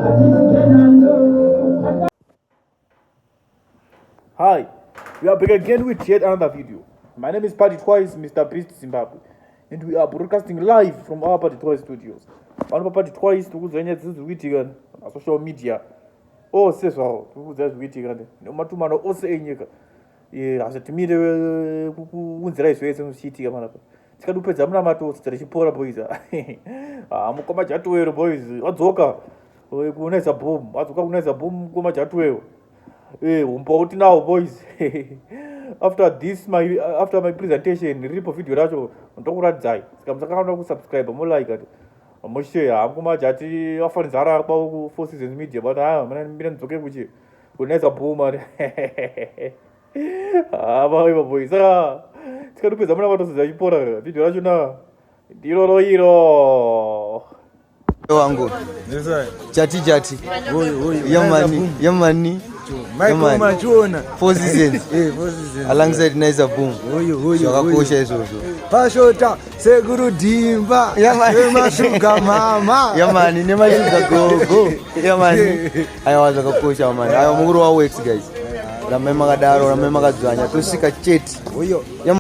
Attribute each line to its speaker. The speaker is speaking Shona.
Speaker 1: Hi, we are back again with yet another video. My name is Party Twice, Mr. Beast Zimbabwe, and we are broadcasting live from our Party Twice studios. One of Party Twice to the social media. Oh, says well, who does waiting no matter what also in you. As a timid unzera is in city of Manapa. Scadupe Zamamato, Strashipora boys. I'm Comachatu boys, Ozoka, Gunesa boom, Atuka boom, Comachatu. Important now, boys. After my presentation, rip of video rajo on Tokurat Zai. Scamsaka subscribe, more like it. Moshe, I'm Comachati, often Zara forces in media, but I'm to get with you. Gunesa boomer. Boys. It's going to be the Zamamato Zipora, video rajuna. Hero.
Speaker 2: Wangu chati yamani
Speaker 3: Michael Machona
Speaker 2: 4 seasons alongside Nice Boom wakakosha hizo
Speaker 3: Pashota Seguru Dimba Mashuga mama
Speaker 2: yamani ne mashuga gogo yamani ayawaza kakosha mama ayo muguru wa wex guys ramema kadaro ramema kadzanya tusika cheti